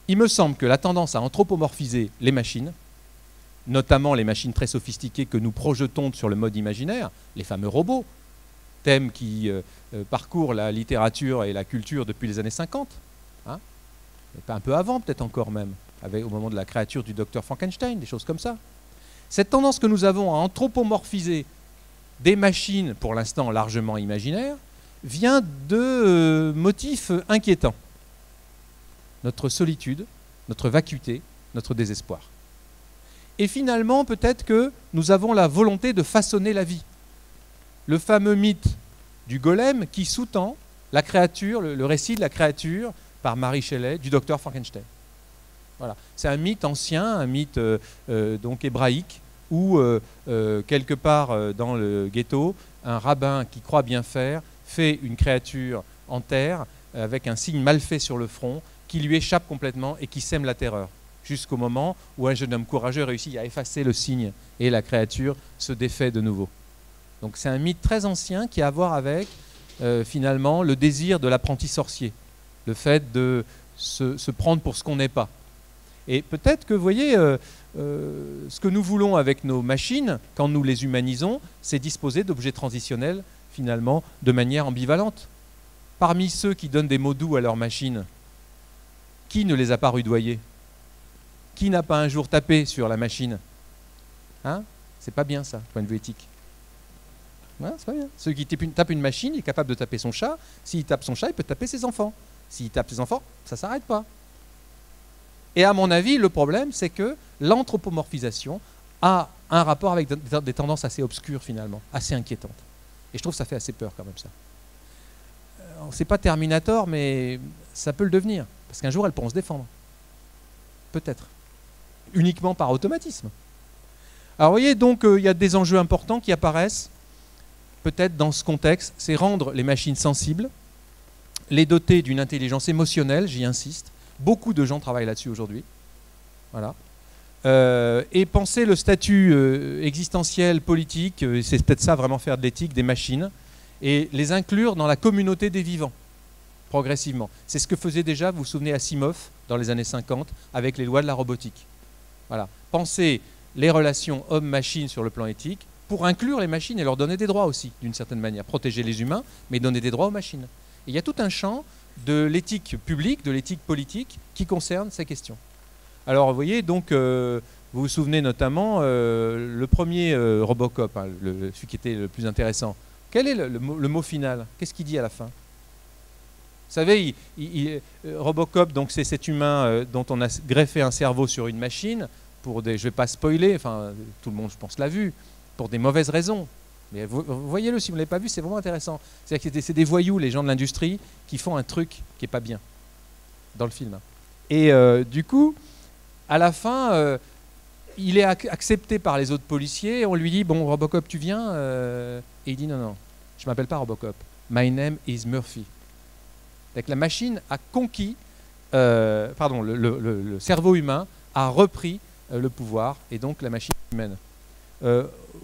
Il me semble que la tendance à anthropomorphiser les machines, notamment les machines très sophistiquées que nous projetons sur le mode imaginaire, les fameux robots, thème qui parcourt la littérature et la culture depuis les années 50, hein, un peu avant peut-être encore même, au moment de la créature du docteur Frankenstein, des choses comme ça. Cette tendance que nous avons à anthropomorphiser des machines, pour l'instant largement imaginaires, vient de motifs inquiétants. Notre solitude, notre vacuité, notre désespoir. Et finalement, peut-être que nous avons la volonté de façonner la vie. Le fameux mythe du golem qui sous-tend la créature, le récit de la créature par Mary Shelley du docteur Frankenstein. Voilà. C'est un mythe ancien, un mythe donc hébraïque, où quelque part dans le ghetto, un rabbin qui croit bien faire fait une créature en terre avec un signe mal fait sur le front qui lui échappe complètement et qui sème la terreur, jusqu'au moment où un jeune homme courageux réussit à effacer le signe et la créature se défait de nouveau. Donc c'est un mythe très ancien qui a à voir avec finalement le désir de l'apprenti sorcier, le fait de se prendre pour ce qu'on n'est pas. Et peut-être que, vous voyez, ce que nous voulons avec nos machines, quand nous les humanisons, c'est disposer d'objets transitionnels, finalement, de manière ambivalente. Parmi ceux qui donnent des mots doux à leurs machines, qui ne les a pas rudoyés? Qui n'a pas un jour tapé sur la machine? Hein? C'est pas bien ça, point de vue éthique. Ouais, c'est pas bien. Celui qui tape une machine, il est capable de taper son chat. S'il tape son chat, il peut taper ses enfants. S'il tape ses enfants, ça ne s'arrête pas. Et à mon avis, le problème, c'est que l'anthropomorphisation a un rapport avec des tendances assez obscures, finalement, assez inquiétantes. Et je trouve que ça fait assez peur, quand même, ça. C'est pas Terminator, mais ça peut le devenir. Parce qu'un jour, elles pourront se défendre. Peut-être. Uniquement par automatisme. Alors, vous voyez, donc, il y a des enjeux importants qui apparaissent, peut-être dans ce contexte. C'est rendre les machines sensibles, les doter d'une intelligence émotionnelle, j'y insiste. Beaucoup de gens travaillent là-dessus aujourd'hui. Voilà. Et penser le statut existentiel, politique, c'est peut-être ça, vraiment faire de l'éthique des machines, et les inclure dans la communauté des vivants, progressivement. C'est ce que faisait déjà, vous vous souvenez, Asimov, dans les années 50, avec les lois de la robotique. Voilà. Penser les relations homme-machine sur le plan éthique, pour inclure les machines et leur donner des droits aussi, d'une certaine manière. Protéger les humains, mais donner des droits aux machines. Et il y a tout un champ de l'éthique publique, de l'éthique politique, qui concerne ces questions. Alors, vous voyez, donc, vous vous souvenez notamment le premier Robocop, hein, celui qui était le plus intéressant. Quel est le mot final? Qu'est-ce qu'il dit à la fin? Vous savez, Robocop, donc c'est cet humain dont on a greffé un cerveau sur une machine, pour des, je ne vais pas spoiler, enfin, tout le monde, je pense, l'a vu, pour des mauvaises raisons. Mais voyez-le, si vous ne l'avez pas vu, c'est vraiment intéressant. C'est-à-dire que c'est des voyous, les gens de l'industrie, qui font un truc qui n'est pas bien dans le film. Et du coup, à la fin, il est accepté par les autres policiers. Et on lui dit, bon, Robocop, tu viens Et il dit, non, non, je ne m'appelle pas Robocop. My name is Murphy. Donc la machine a conquis, pardon, le cerveau humain a repris le pouvoir, et donc la machine humaine.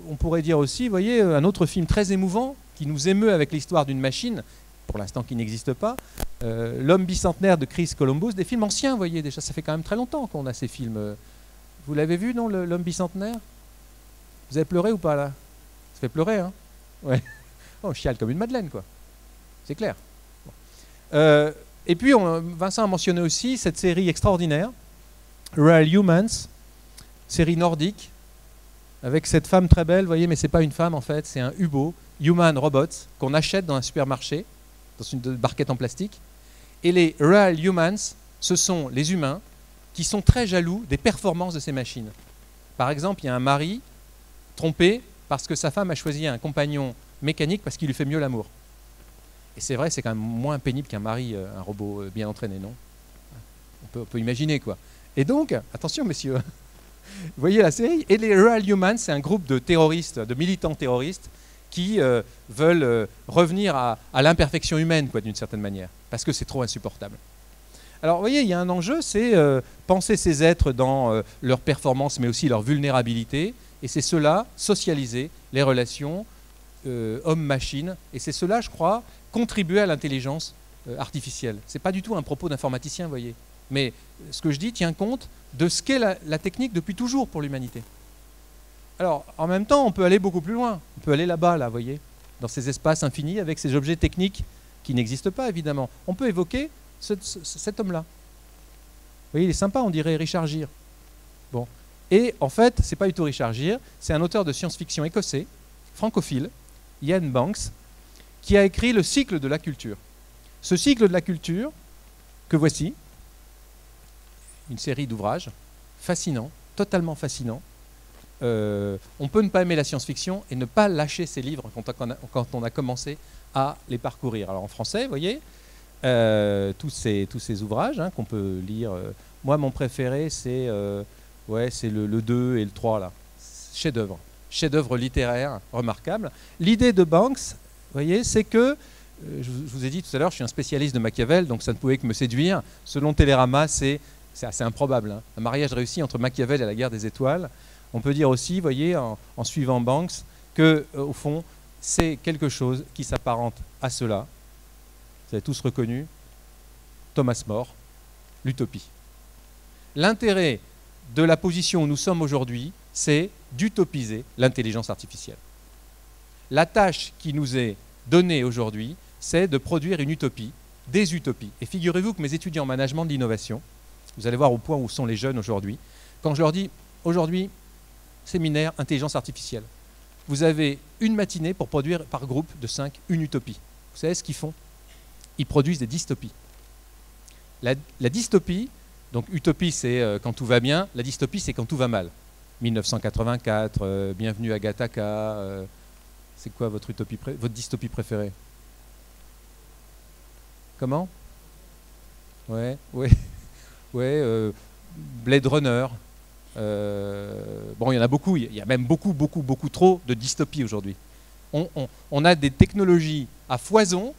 On pourrait dire aussi, vous voyez, un autre film très émouvant qui nous émeut avec l'histoire d'une machine, pour l'instant qui n'existe pas, L'homme bicentenaire de Chris Columbus, des films anciens, vous voyez, déjà ça fait quand même très longtemps qu'on a ces films. Vous l'avez vu, non, L'homme bicentenaire? Vous avez pleuré ou pas là? Ça fait pleurer, hein? Ouais. On chiale comme une madeleine, quoi. C'est clair. Bon. Et puis, Vincent a mentionné aussi cette série extraordinaire, Real Humans, série nordique, avec cette femme très belle, vous voyez, mais ce n'est pas une femme en fait, c'est un Hubo, Human Robots, qu'on achète dans un supermarché, dans une barquette en plastique. Et les Real Humans, ce sont les humains qui sont très jaloux des performances de ces machines. Par exemple, il y a un mari trompé parce que sa femme a choisi un compagnon mécanique parce qu'il lui fait mieux l'amour. Et c'est vrai, c'est quand même moins pénible qu'un mari, un robot bien entraîné, non? On peut imaginer, quoi. Et donc, attention, messieurs, vous voyez la série? Et les Real Humans, c'est un groupe de terroristes, de militants terroristes, qui veulent revenir à l'imperfection humaine, quoi, d'une certaine manière, parce que c'est trop insupportable. Alors, vous voyez, il y a un enjeu, c'est penser ces êtres dans leur performance, mais aussi leur vulnérabilité, et c'est cela, socialiser les relations homme-machine, et c'est cela, je crois, contribuer à l'intelligence artificielle. Ce n'est pas du tout un propos d'informaticien, vous voyez, mais ce que je dis tient compte de ce qu'est la technique depuis toujours pour l'humanité. Alors, en même temps, on peut aller beaucoup plus loin. On peut aller là-bas, là, vous voyez, dans ces espaces infinis, avec ces objets techniques qui n'existent pas, évidemment. On peut évoquer cet homme-là. Vous voyez, il est sympa, on dirait Richard Gere. Bon. Et en fait, ce n'est pas du tout Richard Gere, c'est un auteur de science-fiction écossais, francophile, Ian Banks, qui a écrit le cycle de la culture. Ce cycle de la culture, que voici, une série d'ouvrages fascinants, totalement fascinants. On peut ne pas aimer la science-fiction et ne pas lâcher ces livres quand on a commencé à les parcourir. Alors en français, vous voyez, tous ces ouvrages qu'on peut lire. Moi, mon préféré, c'est le 2 et le 3, là. Chef-d'œuvre. Chef-d'œuvre littéraire remarquable. L'idée de Banks, vous voyez, c'est que, je vous ai dit tout à l'heure, je suis un spécialiste de Machiavel, donc ça ne pouvait que me séduire. Selon Télérama, c'est assez improbable, hein. Un mariage réussi entre Machiavel et la guerre des étoiles. On peut dire aussi, vous voyez, en suivant Banks, que au fond, c'est quelque chose qui s'apparente à cela. Vous avez tous reconnu Thomas More, l'utopie. L'intérêt de la position où nous sommes aujourd'hui, c'est d'utopiser l'intelligence artificielle. La tâche qui nous est donnée aujourd'hui, c'est de produire une utopie, des utopies. Et figurez-vous que mes étudiants en management de l'innovation, vous allez voir au point où sont les jeunes aujourd'hui, quand je leur dis aujourd'hui, séminaire intelligence artificielle, vous avez une matinée pour produire par groupe de 5 une utopie. Vous savez ce qu'ils font? Ils produisent des dystopies. La dystopie, donc utopie c'est quand tout va bien, la dystopie c'est quand tout va mal. 1984, Bienvenue à Gattaca, c'est quoi votre dystopie préférée? Comment? Ouais, Blade Runner. Bon, il y en a beaucoup, il y a même beaucoup trop de dystopies aujourd'hui. On a des technologies à foison,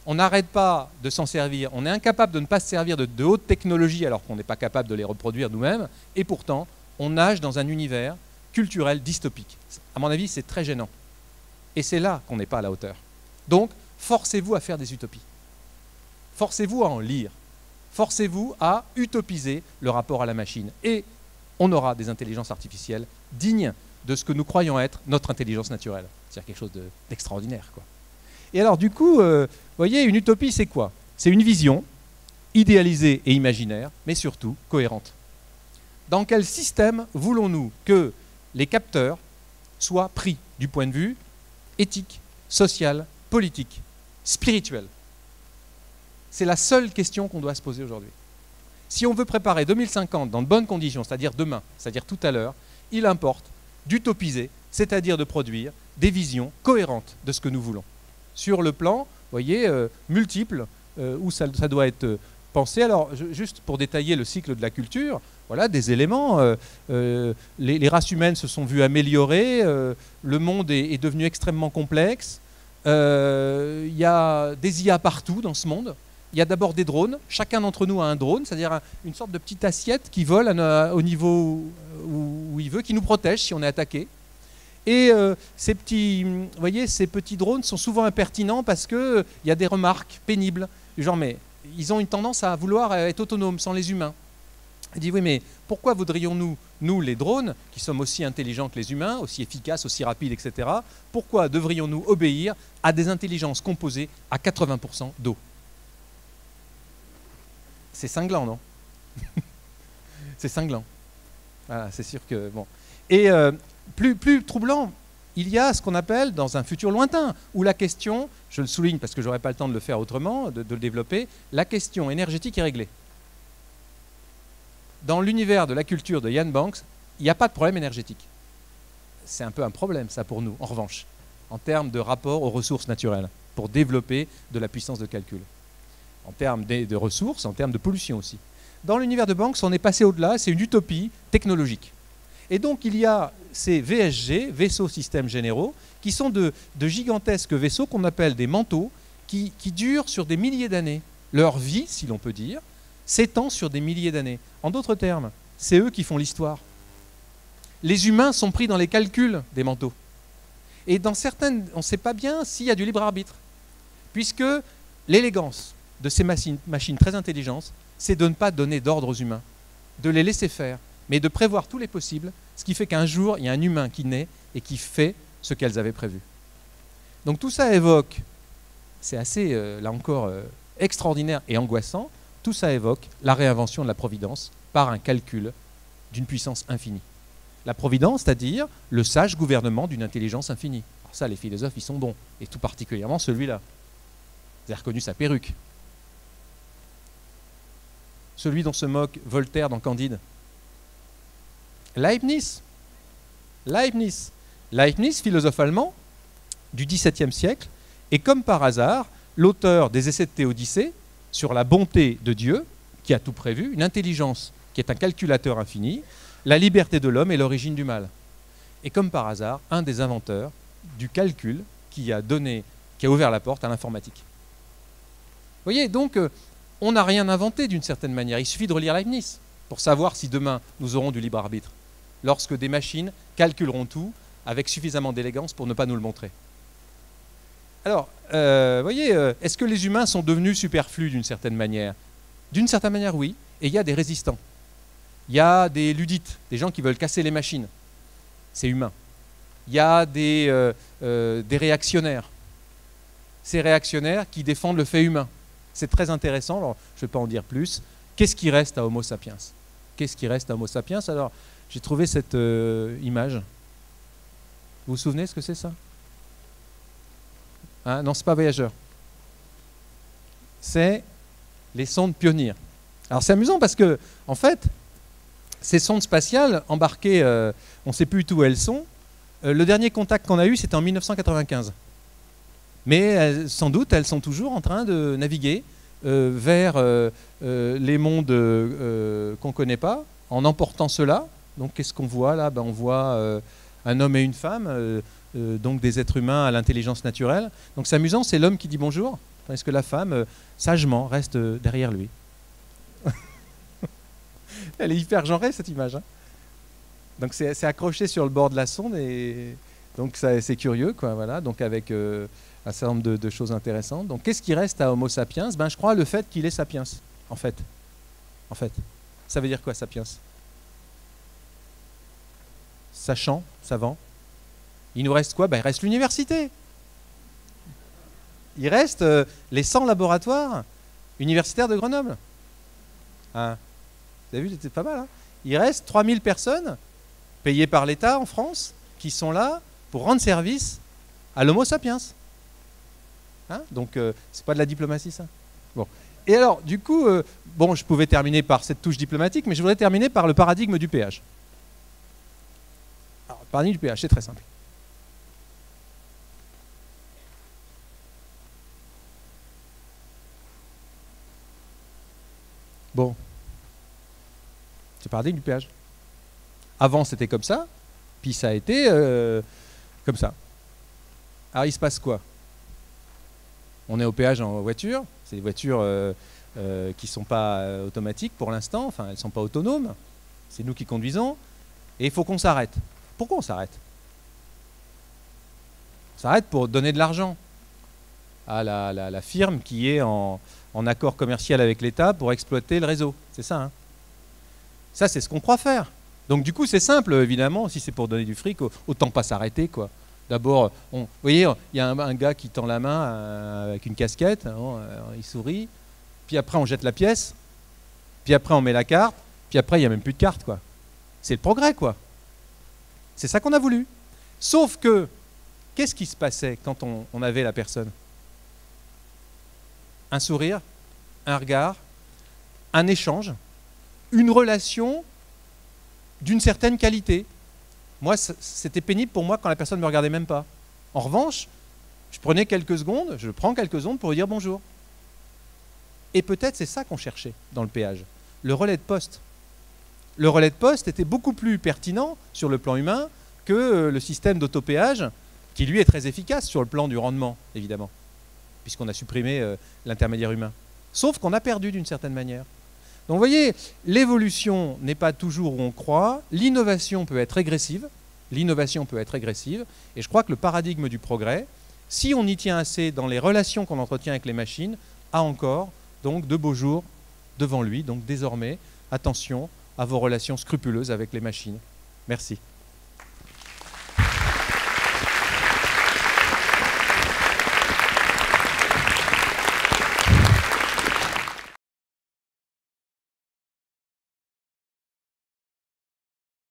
on n'arrête pas de s'en servir, on est incapable de ne pas se servir de hautes technologies alors qu'on n'est pas capable de les reproduire nous-mêmes, et pourtant, on nage dans un univers culturel dystopique. À mon avis, c'est très gênant. Et c'est là qu'on n'est pas à la hauteur. Donc, forcez-vous à faire des utopies. Forcez-vous à en lire. Forcez-vous à utopiser le rapport à la machine. Et on aura des intelligences artificielles dignes de ce que nous croyons être notre intelligence naturelle. C'est-à-dire quelque chose d'extraordinaire, quoi. Et alors, du coup, vous voyez, une utopie, c'est quoi? C'est une vision idéalisée et imaginaire, mais surtout cohérente. Dans quel système voulons-nous que les capteurs soient pris du point de vue éthique, social, politique, spirituel? C'est la seule question qu'on doit se poser aujourd'hui. Si on veut préparer 2050 dans de bonnes conditions, c'est-à-dire demain, c'est-à-dire tout à l'heure, il importe d'utopiser, c'est-à-dire de produire des visions cohérentes de ce que nous voulons. Sur le plan, vous voyez, multiple, où ça doit être pensé. Alors, juste pour détailler le cycle de la culture, voilà, des éléments. Les races humaines se sont vues améliorer, le monde est devenu extrêmement complexe, il y a des IA partout dans ce monde. Il y a d'abord des drones, chacun d'entre nous a un drone, c'est-à-dire une sorte de petite assiette qui vole au niveau où il veut, qui nous protège si on est attaqué. Et ces petits drones sont souvent impertinents parce qu'il y a des remarques pénibles, du genre, mais ils ont une tendance à vouloir être autonomes sans les humains. Il dit, oui, mais pourquoi voudrions-nous, nous les drones, qui sommes aussi intelligents que les humains, aussi efficaces, aussi rapides, etc., pourquoi devrions-nous obéir à des intelligences composées à 80% d'eau? C'est cinglant, non? C'est cinglant. Voilà, c'est sûr que... Bon. Et plus troublant, il y a ce qu'on appelle, dans un futur lointain, où la question, je le souligne parce que je n'aurai pas le temps de le faire autrement, de le développer, la question énergétique est réglée. Dans l'univers de la culture de Ian Banks, il n'y a pas de problème énergétique. C'est un peu un problème, ça, pour nous, en revanche, en termes de rapport aux ressources naturelles, pour développer de la puissance de calcul. En termes de ressources, en termes de pollution aussi. Dans l'univers de Banks, on est passé au-delà, c'est une utopie technologique. Et donc, il y a ces VSG, vaisseaux systèmes généraux, qui sont de gigantesques vaisseaux qu'on appelle des manteaux, qui durent sur des milliers d'années. Leur vie, si l'on peut dire, s'étend sur des milliers d'années. En d'autres termes, c'est eux qui font l'histoire. Les humains sont pris dans les calculs des manteaux. Et dans certaines, on ne sait pas bien s'il y a du libre arbitre, puisque l'élégance de ces machines très intelligentes, c'est de ne pas donner d'ordre aux humains, de les laisser faire, mais de prévoir tous les possibles, ce qui fait qu'un jour, il y a un humain qui naît et qui fait ce qu'elles avaient prévu. Donc tout ça évoque, c'est assez, là encore, extraordinaire et angoissant, tout ça évoque la réinvention de la providence par un calcul d'une puissance infinie. La providence, c'est-à-dire le sage gouvernement d'une intelligence infinie. Alors ça, les philosophes, ils sont bons, et tout particulièrement celui-là. Vous avez reconnu sa perruque. Celui dont se moque Voltaire dans Candide. Leibniz. Leibniz, philosophe allemand du XVIIe siècle, et comme par hasard, l'auteur des Essais de Théodicée sur la bonté de Dieu, qui a tout prévu, une intelligence qui est un calculateur infini, la liberté de l'homme et l'origine du mal. Et comme par hasard, un des inventeurs du calcul qui a ouvert la porte à l'informatique. Vous voyez, donc, on n'a rien inventé d'une certaine manière. Il suffit de relire Leibniz pour savoir si demain nous aurons du libre arbitre, lorsque des machines calculeront tout avec suffisamment d'élégance pour ne pas nous le montrer. Alors, vous voyez, est-ce que les humains sont devenus superflus d'une certaine manière? D'une certaine manière, oui. Et il y a des résistants. Il y a des ludites, des gens qui veulent casser les machines. C'est humain. Il y a des réactionnaires. Ces réactionnaires qui défendent le fait humain. C'est très intéressant. Alors, je ne vais pas en dire plus. Qu'est-ce qui reste à Homo sapiens? Qu'est-ce qui reste à Homo sapiens? Alors, j'ai trouvé cette image. Vous vous souvenez ce que c'est, ça? Hein? Non, ce n'est pas Voyageur. C'est les sondes Pionnier. Alors, c'est amusant parce que, en fait, ces sondes spatiales embarquées, on ne sait plus où elles sont. Le dernier contact qu'on a eu, c'était en 1995. Mais sans doute, elles sont toujours en train de naviguer vers les mondes qu'on ne connaît pas, en emportant cela. Donc, qu'est-ce qu'on voit là? On voit un homme et une femme, donc des êtres humains à l'intelligence naturelle. Donc, c'est amusant, c'est l'homme qui dit bonjour, tandis que la femme, sagement, reste derrière lui. Elle est hyper genrée, cette image. Hein. Donc c'est accroché sur le bord de la sonde et donc c'est curieux, quoi. Voilà. Donc avec un certain nombre de choses intéressantes. Donc qu'est-ce qui reste à Homo sapiens? Je crois le fait qu'il est sapiens, en fait. Ça veut dire quoi, sapiens? Sachant, savant. Il nous reste quoi? Il reste l'université. Il reste les 100 laboratoires universitaires de Grenoble. Hein. Vous avez vu, c'était pas mal. Hein. Il reste 3000 personnes payées par l'État en France qui sont là pour rendre service à l'Homo sapiens. Hein. Donc, c'est pas de la diplomatie, ça. Bon. Et alors, du coup, je pouvais terminer par cette touche diplomatique, mais je voudrais terminer par le paradigme du péage. Alors, le paradigme du péage, c'est très simple. Bon. C'est le paradigme du péage. Avant, c'était comme ça, puis ça a été comme ça. Alors, il se passe quoi? On est au péage en voiture. C'est des voitures qui ne sont pas automatiques pour l'instant. Enfin, elles ne sont pas autonomes. C'est nous qui conduisons. Et il faut qu'on s'arrête. Pourquoi on s'arrête? On s'arrête pour donner de l'argent à la firme qui est en accord commercial avec l'État pour exploiter le réseau. C'est ça, hein? Ça, c'est ce qu'on croit faire. Donc, du coup, c'est simple, évidemment. Si c'est pour donner du fric, autant pas s'arrêter, quoi. D'abord, vous voyez, il y a un gars qui tend la main avec une casquette, il sourit. Puis après, on jette la pièce. puis après on met la carte, puis après il n'y a même plus de carte, quoi. C'est le progrès, quoi. C'est ça qu'on a voulu. Sauf que, qu'est-ce qui se passait quand on avait la personne? Un sourire, un regard, un échange, une relation d'une certaine qualité. Moi, c'était pénible pour moi quand la personne ne me regardait même pas. En revanche, je prends quelques secondes pour lui dire bonjour. Et peut-être c'est ça qu'on cherchait dans le péage, le relais de poste. Le relais de poste était beaucoup plus pertinent sur le plan humain que le système d'autopéage, qui lui est très efficace sur le plan du rendement, évidemment, puisqu'on a supprimé l'intermédiaire humain. Sauf qu'on a perdu d'une certaine manière. Donc vous voyez, l'évolution n'est pas toujours où on croit, l'innovation peut être régressive, et je crois que le paradigme du progrès, si on y tient assez dans les relations qu'on entretient avec les machines, a encore donc de beaux jours devant lui. Donc désormais, attention à vos relations scrupuleuses avec les machines. Merci.